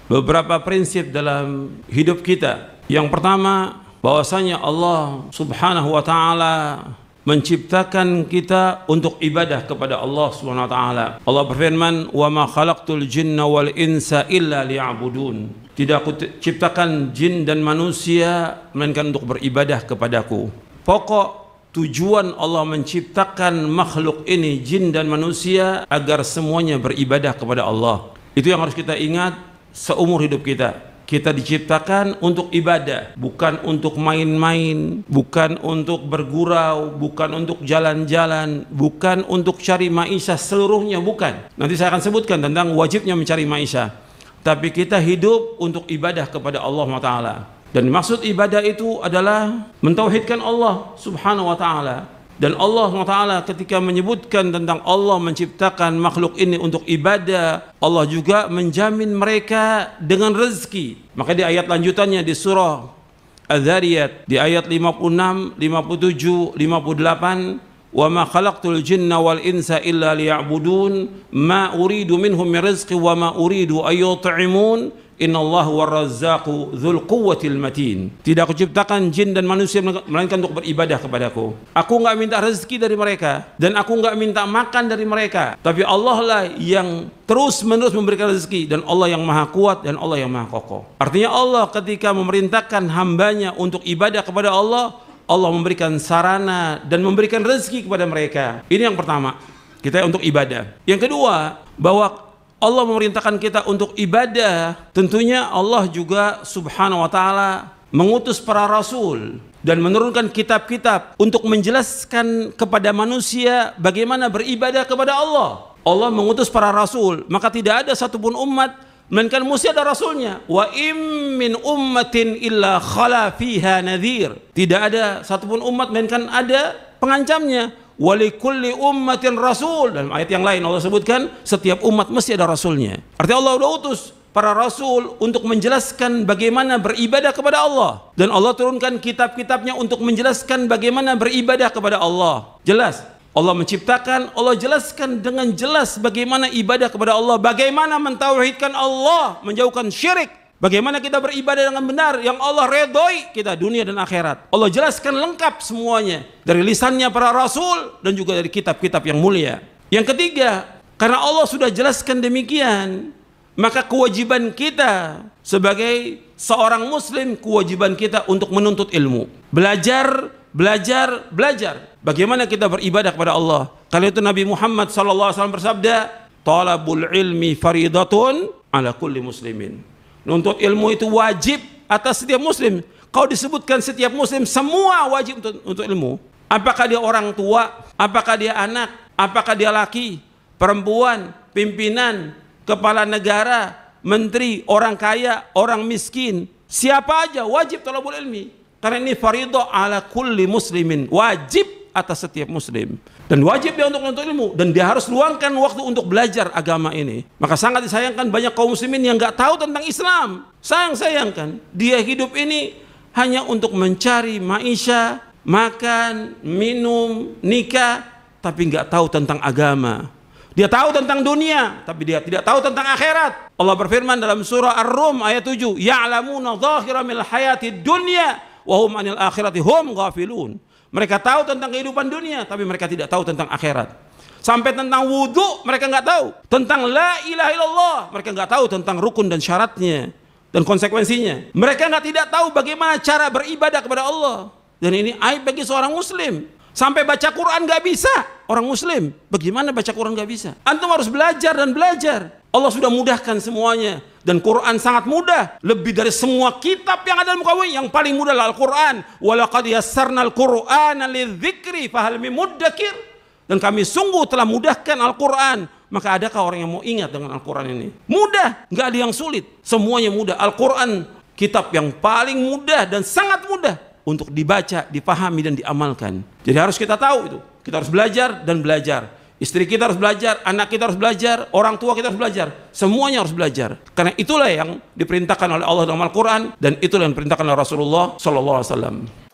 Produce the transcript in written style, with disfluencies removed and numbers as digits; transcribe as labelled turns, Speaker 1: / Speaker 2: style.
Speaker 1: beberapa prinsip dalam hidup kita. Yang pertama, bahwasanya Allah Subhanahu wa taala menciptakan kita untuk ibadah kepada Allah Subhanahu wa taala. Allah berfirman, "Wa ma khalaqtul jinna wal insa illa liya'budun." Tidak aku ciptakan jin dan manusia melainkan untuk beribadah kepadaku. Pokok tujuan Allah menciptakan makhluk ini, jin dan manusia, agar semuanya beribadah kepada Allah. Itu yang harus kita ingat seumur hidup kita. Kita diciptakan untuk ibadah, bukan untuk main-main, bukan untuk bergurau, bukan untuk jalan-jalan, bukan untuk cari maisha seluruhnya, bukan. Nanti saya akan sebutkan tentang wajibnya mencari maisha. Tapi kita hidup untuk ibadah kepada Allah SWT. Dan maksud ibadah itu adalah mentauhidkan Allah Subhanahu wa taala. Dan Allah SWT ketika menyebutkan tentang Allah menciptakan makhluk ini untuk ibadah, Allah juga menjamin mereka dengan rezeki. Maka di ayat lanjutannya di surah Az-Zariyat di ayat 56, 57, 58, "Wa ma khalaqtul jinna wal insa illa liya'budun ma uridu minhum min rizqi wa ma uridu ay yut'imun Innallahu warrazzaqu dzul quwwatil matin." Tidak aku ciptakan jin dan manusia melainkan untuk beribadah kepadaku. Aku enggak minta rezeki dari mereka dan aku enggak minta makan dari mereka. Tapi Allah lah yang terus-menerus memberikan rezeki, dan Allah yang maha kuat dan Allah yang maha kokoh. Artinya Allah ketika memerintahkan hambanya untuk ibadah kepada Allah, Allah memberikan sarana dan memberikan rezeki kepada mereka. Ini yang pertama, kita untuk ibadah. Yang kedua, bahwa Allah memerintahkan kita untuk ibadah, tentunya Allah juga Subhanahu wa taala mengutus para rasul dan menurunkan kitab-kitab untuk menjelaskan kepada manusia bagaimana beribadah kepada Allah. Allah mengutus para rasul, maka tidak ada satupun umat melainkan mesti ada rasulnya. Wa im min ummatin illa khala fiha nadhir. Tidak ada satupun umat melainkan ada pengancamnya. Walikulli ummatin rasul. Dalam ayat yang lain Allah sebutkan setiap umat mesti ada rasulnya. Artinya Allah sudah utus para rasul untuk menjelaskan bagaimana beribadah kepada Allah, dan Allah turunkan kitab-kitabnya untuk menjelaskan bagaimana beribadah kepada Allah. Jelas Allah menciptakan, Allah jelaskan dengan jelas bagaimana ibadah kepada Allah, bagaimana mentauhidkan Allah, menjauhkan syirik. Bagaimana kita beribadah dengan benar yang Allah redoi kita dunia dan akhirat. Allah jelaskan lengkap semuanya dari lisannya para rasul dan juga dari kitab-kitab yang mulia. Yang ketiga, karena Allah sudah jelaskan demikian, maka kewajiban kita sebagai seorang muslim, kewajiban kita untuk menuntut ilmu. Belajar, belajar, belajar. Bagaimana kita beribadah kepada Allah. Karena itu Nabi Muhammad SAW bersabda, "Talabul ilmi faridatun ala kulli muslimin." Nuntut ilmu itu wajib atas setiap muslim. Kau disebutkan setiap muslim, semua wajib untuk ilmu. Apakah dia orang tua, apakah dia anak, apakah dia laki, perempuan, pimpinan, kepala negara, menteri, orang kaya, orang miskin, siapa aja wajib talabul ilmi. Karena ini faridah ala kulli muslimin, wajib atas setiap muslim. Dan wajib dia untuk menuntut ilmu, dan dia harus luangkan waktu untuk belajar agama ini. Maka sangat disayangkan banyak kaum muslimin yang nggak tahu tentang Islam. Sayangkan dia hidup ini hanya untuk mencari maisha, makan, minum, nikah, tapi nggak tahu tentang agama. Dia tahu tentang dunia, tapi dia tidak tahu tentang akhirat. Allah berfirman dalam surah Ar-Rum ayat 7, "Ya'lamuna dhahiran minal hayatid dunya wa hum 'anil akhirati hum ghafilun." Mereka tahu tentang kehidupan dunia, tapi mereka tidak tahu tentang akhirat. Sampai tentang wudhu mereka nggak tahu. Tentang la ilaha illallah mereka nggak tahu tentang rukun dan syaratnya dan konsekuensinya. Mereka tidak tahu bagaimana cara beribadah kepada Allah. Dan ini aib bagi seorang muslim. Sampai baca Quran nggak bisa orang muslim. Bagaimana baca Quran nggak bisa? Antum harus belajar dan belajar. Allah sudah mudahkan semuanya. Dan Quran sangat mudah, lebih dari semua kitab yang ada di muka bumi. Yang paling mudah adalah Al-Quran. Walaqad yassarnal Qur'ana lidzikri fahal min muddakir. Dan kami sungguh telah mudahkan Al-Quran. Maka adakah orang yang mau ingat dengan Al-Quran ini? Mudah, nggak ada yang sulit. Semuanya mudah. Al-Quran kitab yang paling mudah dan sangat mudah untuk dibaca, dipahami dan diamalkan. Jadi harus kita tahu itu. Kita harus belajar dan belajar. Istri kita harus belajar, anak kita harus belajar, orang tua kita harus belajar. Semuanya harus belajar. Karena itulah yang diperintahkan oleh Allah dalam Al-Quran, dan itulah yang diperintahkan oleh Rasulullah SAW.